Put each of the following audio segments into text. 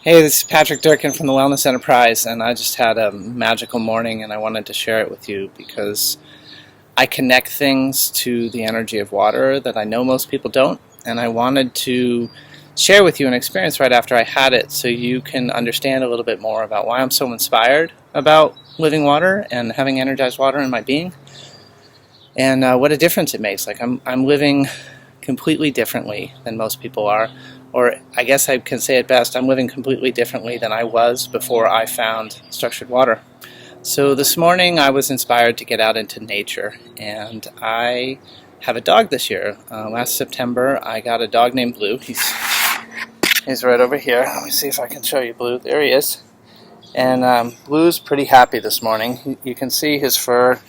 Hey, this is Patrick Durkin from the Wellness Enterprise, and I just had a magical morning and I wanted to share it with you because I connect things to the energy of water that I know most people don't, and I wanted to share with you an experience right after I had it so you can understand a little bit more about why I'm so inspired about living water and having energized water in my being, and what a difference it makes. Like I'm living completely differently than most people are. Or I guess I can say it best, I'm living completely differently than I was before I found structured water. So this morning I was inspired to get out into nature, and I have a dog this year. Last September I got a dog named Blue. He's right over here. Let me see if I can show you Blue. There he is. And Blue's pretty happy this morning. You can see his fur.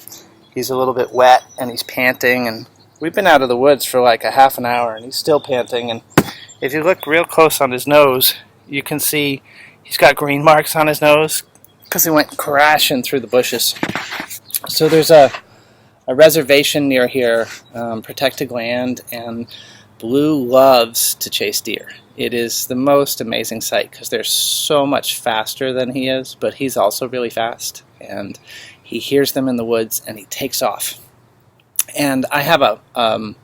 He's a little bit wet and he's panting, and we've been out of the woods for like a half an hour and he's still panting. And if you look real close on his nose, you can see he's got green marks on his nose because he went crashing through the bushes. So there's a reservation near here, protected land, and Blue loves to chase deer. It is the most amazing sight because they're so much faster than he is, but he's also really fast, and he hears them in the woods and he takes off. And I have a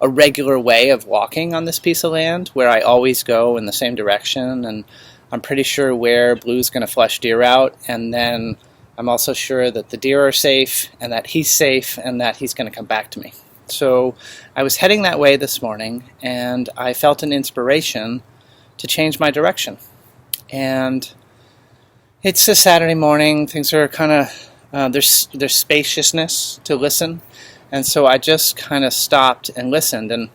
regular way of walking on this piece of land where I always go in the same direction, and I'm pretty sure where Blue's going to flush deer out, and then I'm also sure that the deer are safe and that he's safe and that he's going to come back to me. So I was heading that way this morning and I felt an inspiration to change my direction. And it's a Saturday morning, things are kind of, there's spaciousness to listen. And so I just kind of stopped and listened, and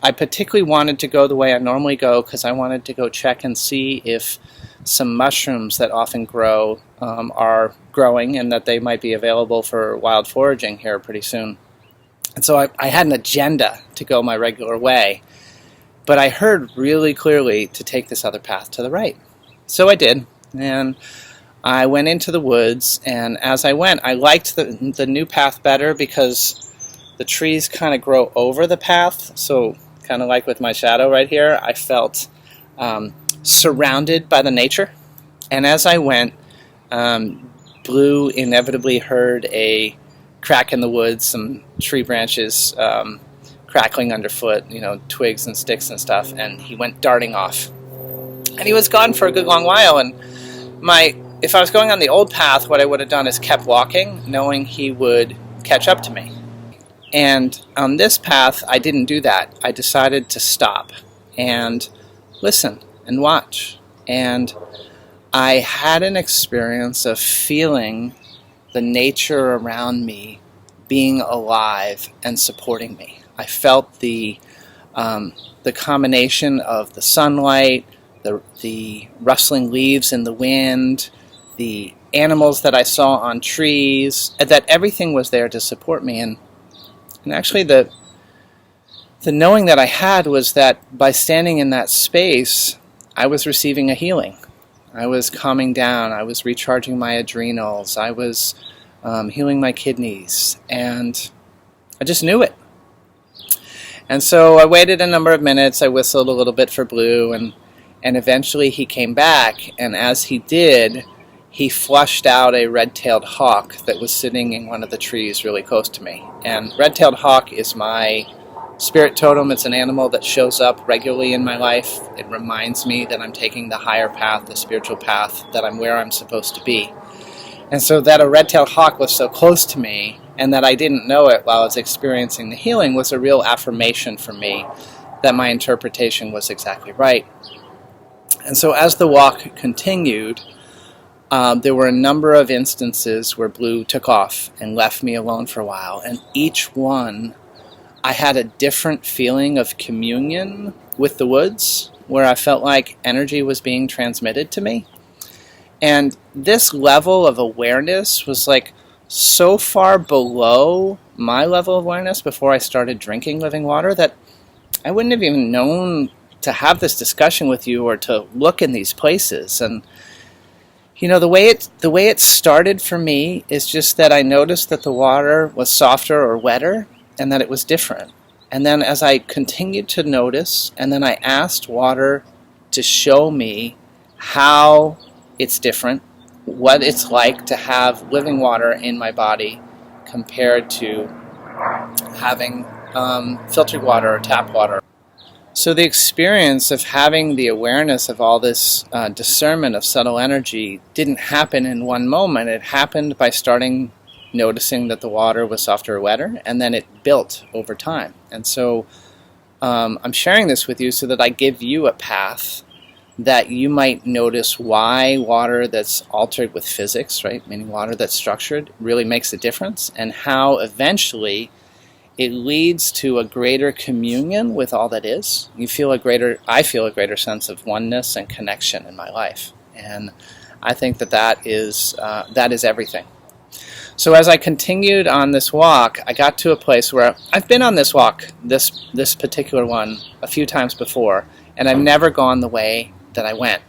I particularly wanted to go the way I normally go because I wanted to go check and see if some mushrooms that often grow are growing and that they might be available for wild foraging here pretty soon. And so I had an agenda to go my regular way, but I heard really clearly to take this other path to the right. So I did, and I went into the woods, and as I went, I liked the new path better because the trees kind of grow over the path, so kind of like with my shadow right here, I felt surrounded by the nature. And as I went, Blue inevitably heard a crack in the woods, some tree branches crackling underfoot, twigs and sticks and stuff, and he went darting off. And he was gone for a good long while, and if I was going on the old path, what I would have done is kept walking, knowing he would catch up to me. And on this path, I didn't do that. I decided to stop and listen and watch. And I had an experience of feeling the nature around me being alive and supporting me. I felt the combination of the sunlight, the rustling leaves in the wind, the animals that I saw on trees, that everything was there to support me. And actually the knowing that I had was that by standing in that space, I was receiving a healing. I was calming down, I was recharging my adrenals, I was healing my kidneys, and I just knew it. And so I waited a number of minutes, I whistled a little bit for Blue, and eventually he came back, and as he did, he flushed out a red-tailed hawk that was sitting in one of the trees really close to me. And red-tailed hawk is my spirit totem. It's an animal that shows up regularly in my life. It reminds me that I'm taking the higher path, the spiritual path, that I'm where I'm supposed to be. And so that a red-tailed hawk was so close to me and that I didn't know it while I was experiencing the healing was a real affirmation for me that my interpretation was exactly right. And so as the walk continued, there were a number of instances where Blue took off and left me alone for a while, and each one I had a different feeling of communion with the woods where I felt like energy was being transmitted to me. And this level of awareness was like so far below my level of awareness before I started drinking living water that I wouldn't have even known to have this discussion with you or to look in these places. And the way it started for me is just that I noticed that the water was softer or wetter and that it was different. And then as I continued to notice, and then I asked water to show me how it's different, what it's like to have living water in my body compared to having filtered water or tap water. So the experience of having the awareness of all this discernment of subtle energy didn't happen in one moment. It happened by starting noticing that the water was softer or wetter, and then it built over time. And so I'm sharing this with you so that I give you a path that you might notice why water that's altered with physics, right, meaning water that's structured, really makes a difference, and how eventually it leads to a greater communion with all that is. I feel a greater sense of oneness and connection in my life, and I think that is everything. So as I continued on this walk, I got to a place where I've been on this walk, this particular one, a few times before, and I've never gone the way that I went.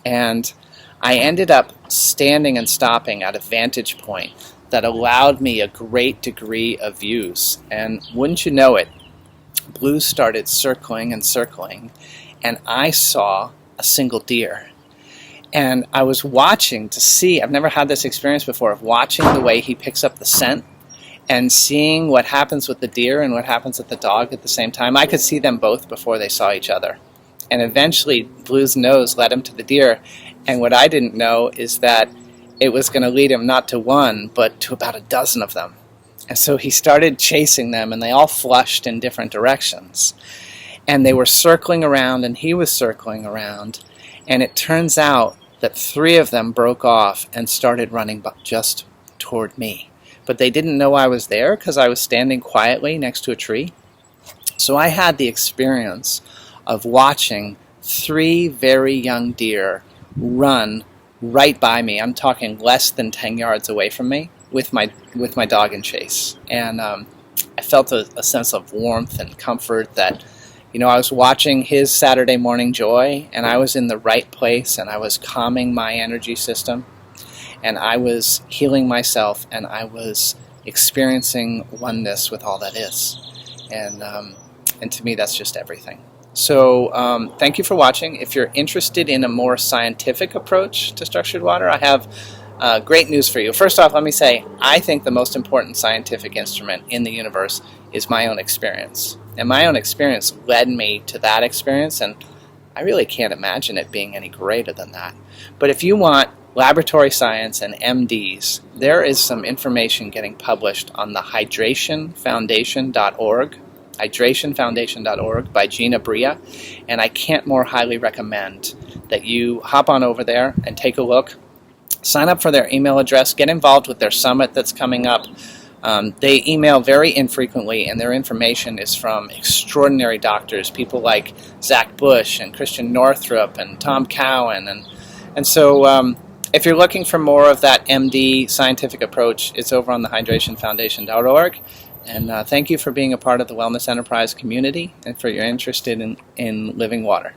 And I ended up standing and stopping at a vantage point that allowed me a great degree of views. And wouldn't you know it, blues started circling and circling, and I saw a single deer. And I was watching to see, I've never had this experience before, of watching the way he picks up the scent and seeing what happens with the deer and what happens with the dog at the same time. I could see them both before they saw each other. And eventually, Blue's nose led him to the deer. And what I didn't know is that it was going to lead him not to one, but to about a dozen of them. And so he started chasing them, and they all flushed in different directions. And they were circling around, and he was circling around. And it turns out that 3 of them broke off and started running just toward me. But they didn't know I was there because I was standing quietly next to a tree. So I had the experience of watching 3 very young deer run right by me. I'm talking less than 10 yards away from me with my dog in chase. And I felt a sense of warmth and comfort that, I was watching his Saturday morning joy, and I was in the right place, and I was calming my energy system, and I was healing myself, and I was experiencing oneness with all that is. And to me, that's just everything. So thank you for watching. If you're interested in a more scientific approach to structured water, I have great news for you. First off, let me say, I think the most important scientific instrument in the universe is my own experience. And my own experience led me to that experience, and I really can't imagine it being any greater than that. But if you want laboratory science and MDs, there is some information getting published on the hydrationfoundation.org, hydrationfoundation.org by Gina Bria, and I can't more highly recommend that you hop on over there and take a look. Sign up for their email address, get involved with their summit that's coming up. They email very infrequently, and their information is from extraordinary doctors, people like Zach Bush and Christian Northrup and Tom Cowan. And so if you're looking for more of that MD scientific approach, it's over on the hydrationfoundation.org. And thank you for being a part of the Wellness Enterprise community and for your interest in living water.